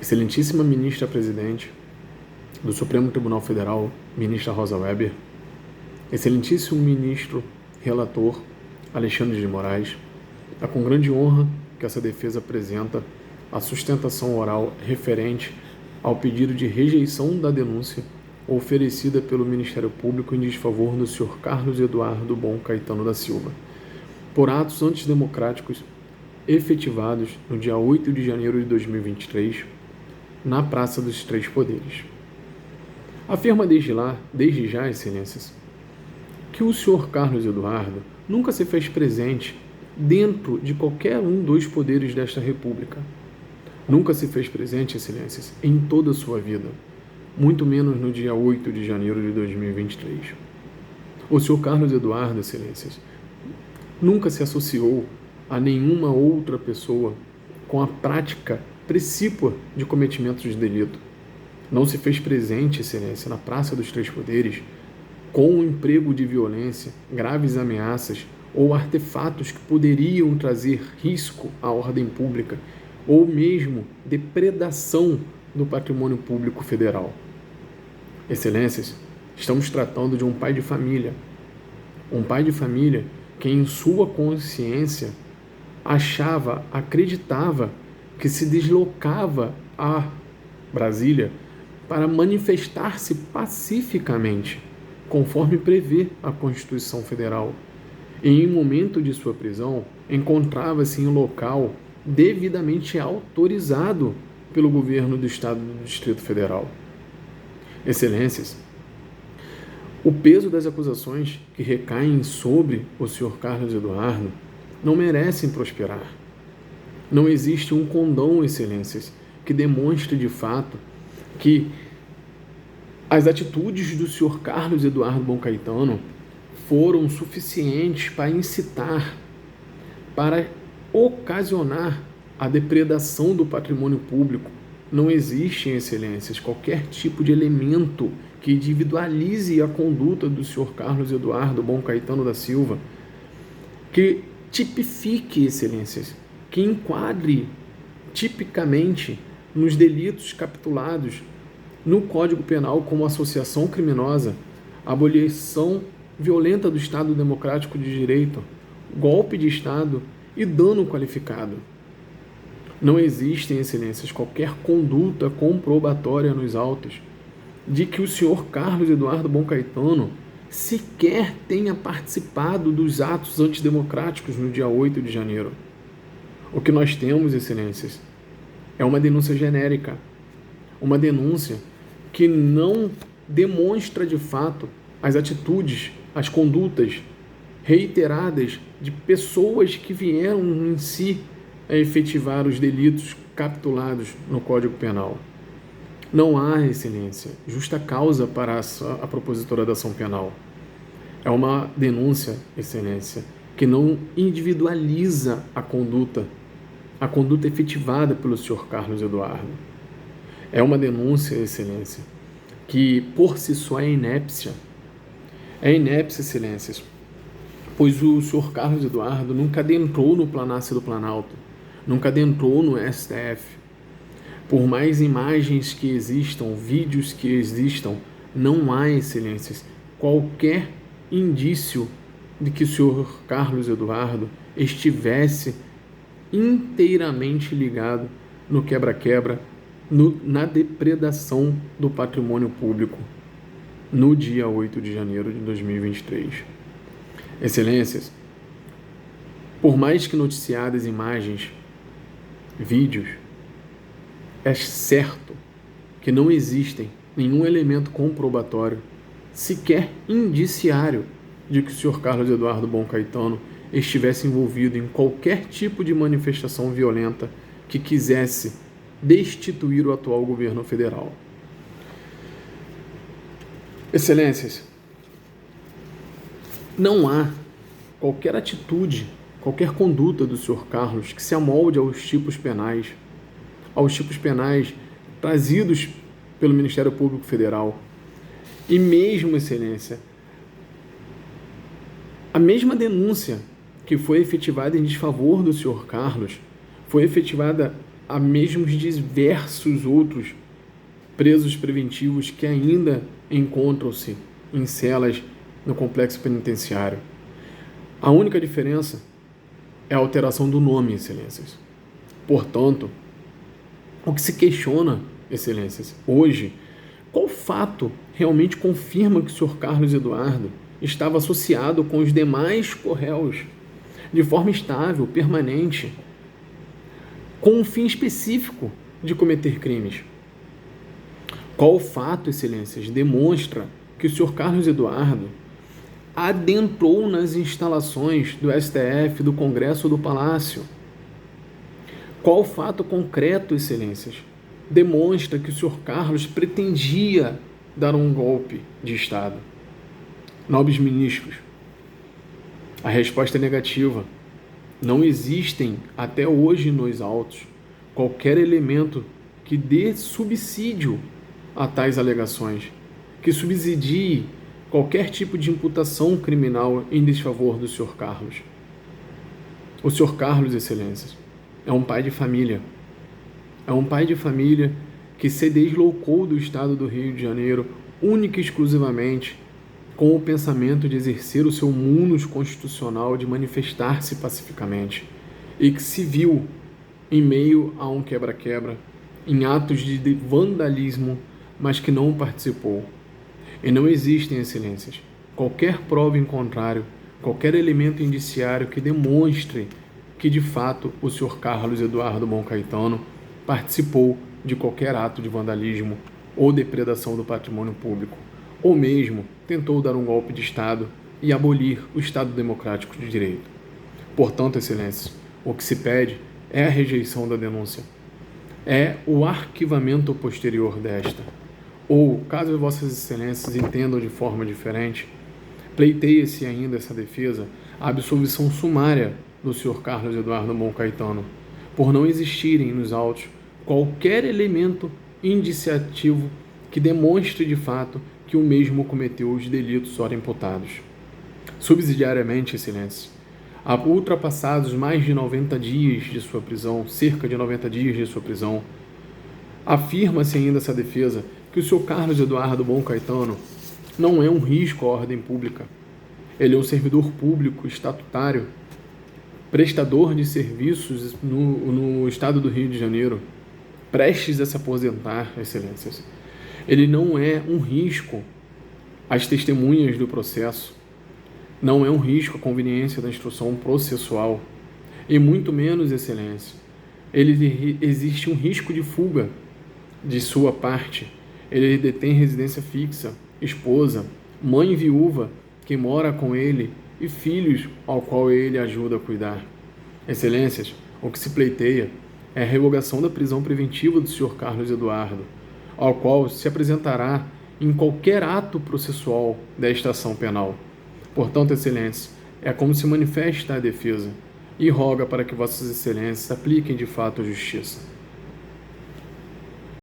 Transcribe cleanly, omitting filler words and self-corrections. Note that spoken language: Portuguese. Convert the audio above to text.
Excelentíssima Ministra-Presidente do Supremo Tribunal Federal, Ministra Rosa Weber, Excelentíssimo Ministro Relator Alexandre de Moraes, é com grande honra que essa defesa apresenta a sustentação oral referente ao pedido de rejeição da denúncia oferecida pelo Ministério Público em desfavor do Sr. Carlos Eduardo Bom Caetano da Silva, por atos antidemocráticos efetivados no dia 8 de janeiro de 2023, na Praça dos Três Poderes. Afirma desde já, excelências, que o Sr. Carlos Eduardo nunca se fez presente dentro de qualquer um dos poderes desta República. Nunca se fez presente, excelências, em toda a sua vida, muito menos no dia 8 de janeiro de 2023. O Sr. Carlos Eduardo, excelências, nunca se associou a nenhuma outra pessoa com a prática precípua de cometimento de delito. Não se fez presente, excelência, na Praça dos Três Poderes com o emprego de violência, graves ameaças ou artefatos que poderiam trazer risco à ordem pública ou mesmo depredação do patrimônio público federal. Excelências, estamos tratando de um pai de família. Um pai de família que em sua consciência acreditava que se deslocava a Brasília para manifestar-se pacificamente, conforme prevê a Constituição Federal. E em momento de sua prisão, encontrava-se em um local devidamente autorizado pelo governo do Estado do Distrito Federal. Excelências, o peso das acusações que recaem sobre o Sr. Carlos Eduardo não merecem prosperar. Não existe um condão, excelências, que demonstre de fato que as atitudes do Sr. Carlos Eduardo Bom Caetano foram suficientes para incitar, para ocasionar a depredação do patrimônio público. Não existe, excelências, qualquer tipo de elemento que individualize a conduta do Sr. Carlos Eduardo Bom Caetano da Silva, que tipifique, excelências, que enquadre tipicamente nos delitos capitulados no Código Penal como associação criminosa, abolição violenta do Estado Democrático de Direito, golpe de Estado e dano qualificado. Não existem, excelências, qualquer conduta comprobatória nos autos de que o Sr. Carlos Eduardo Bom Caetano sequer tenha participado dos atos antidemocráticos no dia 8 de janeiro. O que nós temos, excelências, é uma denúncia genérica, uma denúncia que não demonstra de fato as atitudes, as condutas reiteradas de pessoas que vieram em si a efetivar os delitos capitulados no Código Penal. Não há, excelência, justa causa para a propositora da ação penal. É uma denúncia, excelência, que não individualiza a conduta efetivada pelo Sr. Carlos Eduardo. É uma denúncia, excelência, que por si só é inépcia. É inépcia, excelências, pois o Sr. Carlos Eduardo nunca adentrou no Palácio do Planalto, nunca adentrou no STF. Por mais imagens que existam, vídeos que existam, não há, excelências, qualquer indício de que o Sr. Carlos Eduardo estivesse inteiramente ligado no quebra-quebra, na depredação do patrimônio público, no dia 8 de janeiro de 2023. Excelências, por mais que noticiadas imagens, vídeos, é certo que não existem nenhum elemento comprobatório, sequer indiciário, de que o Sr. Carlos Eduardo Bom Caetano estivesse envolvido em qualquer tipo de manifestação violenta que quisesse destituir o atual governo federal. Excelências, não há qualquer atitude, qualquer conduta do Sr. Carlos que se amolde aos tipos penais trazidos pelo Ministério Público Federal. E mesmo, excelência, a mesma denúncia que foi efetivada em desfavor do Sr. Carlos foi efetivada há mesmo diversos outros presos preventivos que ainda encontram-se em celas no complexo penitenciário. A única diferença é a alteração do nome, excelências. Portanto, o que se questiona, excelências, hoje, qual fato realmente confirma que o senhor Carlos Eduardo estava associado com os demais corréus de forma estável, permanente, com um fim específico de cometer crimes? Qual fato, excelências, demonstra que o senhor Carlos Eduardo adentrou nas instalações do STF, do Congresso ou do Palácio? Qual fato concreto, excelências, demonstra que o senhor Carlos pretendia dar um golpe de Estado? Nobres ministros, a resposta é negativa. Não existem, até hoje nos autos, qualquer elemento que dê subsídio a tais alegações, que subsidie qualquer tipo de imputação criminal em desfavor do Sr. Carlos. O Sr. Carlos, excelências, é um pai de família. É um pai de família que se deslocou do estado do Rio de Janeiro única e exclusivamente com o pensamento de exercer o seu munus constitucional de manifestar-se pacificamente e que se viu em meio a um quebra-quebra, em atos de vandalismo, mas que não participou. E não existem, excelências, qualquer prova em contrário, qualquer elemento indiciário que demonstre que, de fato, o Sr. Carlos Eduardo Bom Caetano participou de qualquer ato de vandalismo ou depredação do patrimônio público, ou mesmo tentou dar um golpe de Estado e abolir o Estado democrático de direito. Portanto, excelências, o que se pede é a rejeição da denúncia, é o arquivamento posterior desta, ou, caso vossas excelências entendam de forma diferente, pleiteia-se ainda essa defesa a absolvição sumária do Sr. Carlos Eduardo Bom Caetano, por não existirem nos autos qualquer elemento indiciativo que demonstre de fato que o mesmo cometeu os delitos ora imputados. Subsidiariamente, excelências, ultrapassados mais de 90 dias de sua prisão, cerca de 90 dias de sua prisão, afirma-se ainda essa defesa que o Sr. Carlos Eduardo Bom Caetano não é um risco à ordem pública. Ele é um servidor público estatutário, prestador de serviços no estado do Rio de Janeiro, prestes a se aposentar, excelências. Ele não é um risco às testemunhas do processo, não é um risco à conveniência da instrução processual, e muito menos, excelência, existe um risco de fuga de sua parte. Ele detém residência fixa, esposa, mãe viúva que mora com ele e filhos ao qual ele ajuda a cuidar. Excelências, o que se pleiteia é a revogação da prisão preventiva do Sr. Carlos Eduardo, ao qual se apresentará em qualquer ato processual desta ação penal. Portanto, excelências, é como se manifesta a defesa e roga para que vossas excelências apliquem de fato a justiça.